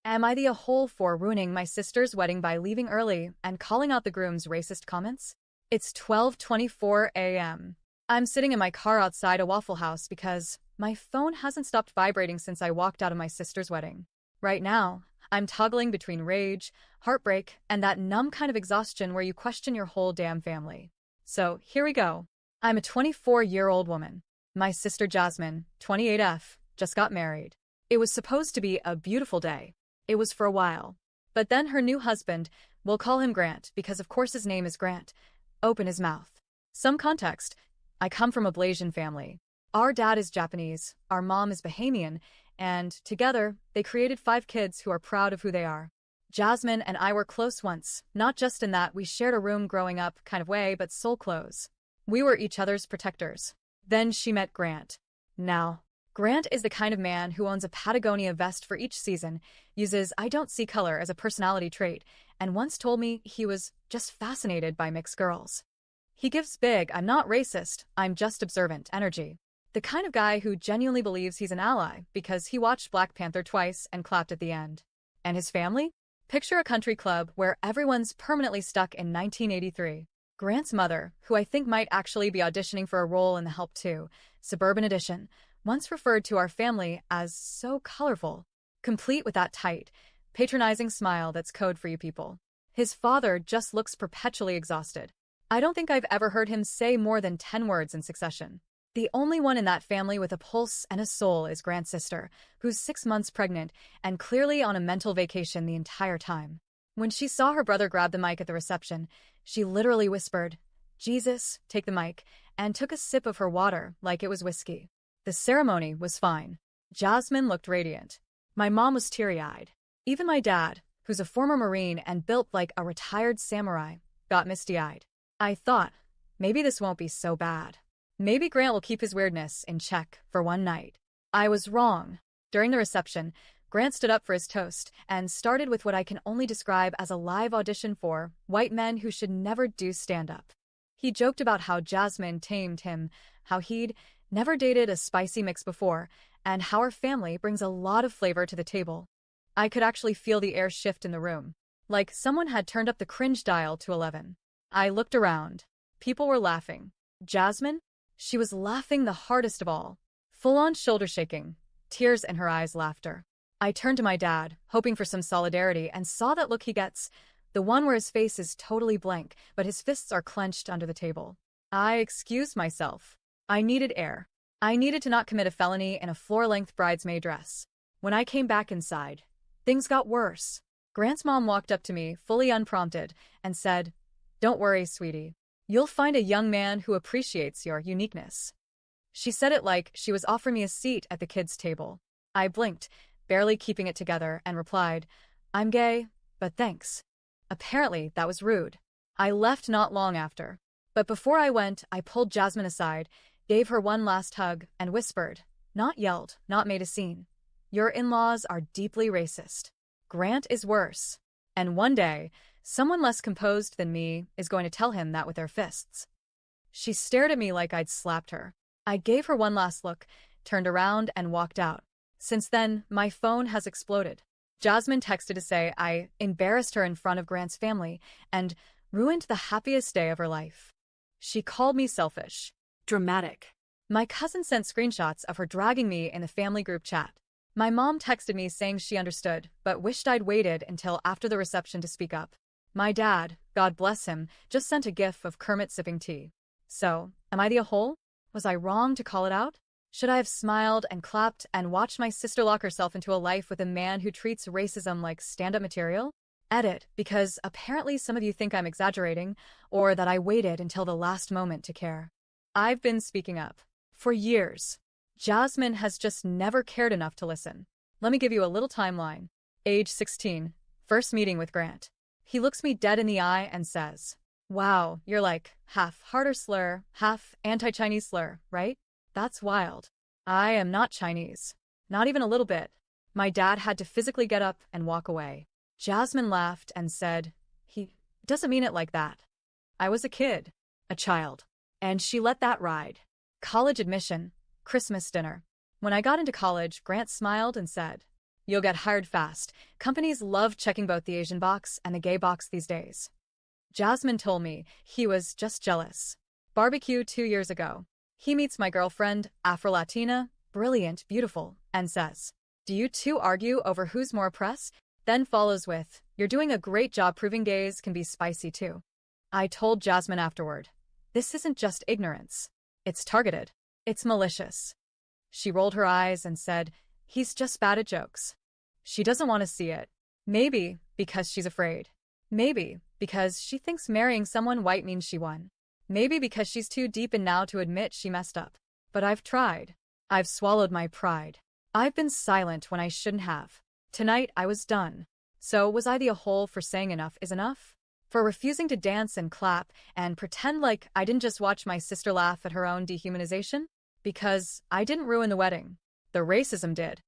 Am I the a hole for ruining my sister's wedding by leaving early and calling out the groom's racist comments? It's 12:24 a.m. I'm sitting in my car outside a Waffle House because my phone hasn't stopped vibrating since I walked out of my sister's wedding. Right now, I'm toggling between rage, heartbreak, and that numb kind of exhaustion where you question your whole damn family. So, here we go. I'm a 24-year-old woman. My sister Jasmine, 28F, just got married. It was supposed to be a beautiful day. It was for a while. But then her new husband, we'll call him Grant because of course his name is Grant, opened his mouth. Some context. I come from a Blasian family. Our dad is Japanese, our mom is Bahamian, and together they created 5 kids who are proud of who they are. Jasmine and I were close once, not just in that we shared a room growing up kind of way, but soul close. We were each other's protectors. Then she met Grant. Now, Grant is the kind of man who owns a Patagonia vest for each season, uses I don't see color as a personality trait, and once told me he was just fascinated by mixed girls. He gives big, I'm not racist, I'm just observant energy. The kind of guy who genuinely believes he's an ally because he watched Black Panther twice and clapped at the end. And his family? Picture a country club where everyone's permanently stuck in 1983. Grant's mother, who I think might actually be auditioning for a role in The Help 2, Suburban Edition, once referred to our family as so colorful, complete with that tight, patronizing smile that's code for you people. His father just looks perpetually exhausted. I don't think I've ever heard him say more than 10 words in succession. The only one in that family with a pulse and a soul is Grant's sister, who's 6 months pregnant and clearly on a mental vacation the entire time. When she saw her brother grab the mic at the reception, she literally whispered, "Jesus, take the mic," and took a sip of her water like it was whiskey. The ceremony was fine. Jasmine looked radiant. My mom was teary-eyed. Even my dad, who's a former Marine and built like a retired samurai, got misty-eyed. I thought, maybe this won't be so bad. Maybe Grant will keep his weirdness in check for one night. I was wrong. During the reception, Grant stood up for his toast and started with what I can only describe as a live audition for white men who should never do stand-up. He joked about how Jasmine tamed him, how he'd never dated a spicy mix before, and how our family brings a lot of flavor to the table. I could actually feel the air shift in the room, like someone had turned up the cringe dial to 11. I looked around. People were laughing. Jasmine? She was laughing the hardest of all. Full-on shoulder shaking, tears in her eyes, laughter. I turned to my dad, hoping for some solidarity, and saw that look he gets, the one where his face is totally blank, but his fists are clenched under the table. I excused myself. I needed air. I needed to not commit a felony in a floor-length bridesmaid dress. When I came back inside, things got worse. Grant's mom walked up to me, fully unprompted, and said, "Don't worry, sweetie. You'll find a young man who appreciates your uniqueness." She said it like she was offering me a seat at the kids' table. I blinked, barely keeping it together, and replied, "I'm gay, but thanks." Apparently, that was rude. I left not long after. But before I went, I pulled Jasmine aside, gave her one last hug, and whispered, not yelled, not made a scene, "Your in-laws are deeply racist. Grant is worse. And one day, someone less composed than me is going to tell him that with their fists." She stared at me like I'd slapped her. I gave her one last look, turned around, and walked out. Since then, my phone has exploded. Jasmine texted to say I embarrassed her in front of Grant's family and ruined the happiest day of her life. She called me selfish. Dramatic. My cousin sent screenshots of her dragging me in the family group chat. My mom texted me saying she understood, but wished I'd waited until after the reception to speak up. My dad, God bless him, just sent a gif of Kermit sipping tea. So, am I the a-hole? Was I wrong to call it out? Should I have smiled and clapped and watched my sister lock herself into a life with a man who treats racism like stand-up material? Edit, because apparently some of you think I'm exaggerating, or that I waited until the last moment to care. I've been speaking up. For years. Jasmine has just never cared enough to listen. Let me give you a little timeline. Age 16. First meeting with Grant. He looks me dead in the eye and says, "Wow, you're like half harder slur, half anti-Chinese slur, right? That's wild." I am not Chinese. Not even a little bit. My dad had to physically get up and walk away. Jasmine laughed and said, "He doesn't mean it like that." I was a kid. A child. And she let that ride. College admission. Christmas dinner. When I got into college, Grant smiled and said, You'll get hired fast. Companies love checking both the Asian box and the gay box these days. Jasmine told me he was just jealous. Barbecue 2 years ago. He meets my girlfriend, Afro-Latina, brilliant, beautiful, and says, "Do you two argue over who's more press?" Then follows with, "You're doing a great job proving gays can be spicy too." I told Jasmine afterward, "This isn't just ignorance. It's targeted. It's malicious." She rolled her eyes and said, "He's just bad at jokes." She doesn't want to see it. Maybe because she's afraid. Maybe because she thinks marrying someone white means she won. Maybe because she's too deep in now to admit she messed up. But I've tried. I've swallowed my pride. I've been silent when I shouldn't have. Tonight I was done. So was I the a-hole for saying enough is enough? For refusing to dance and clap and pretend like I didn't just watch my sister laugh at her own dehumanization? Because I didn't ruin the wedding. The racism did.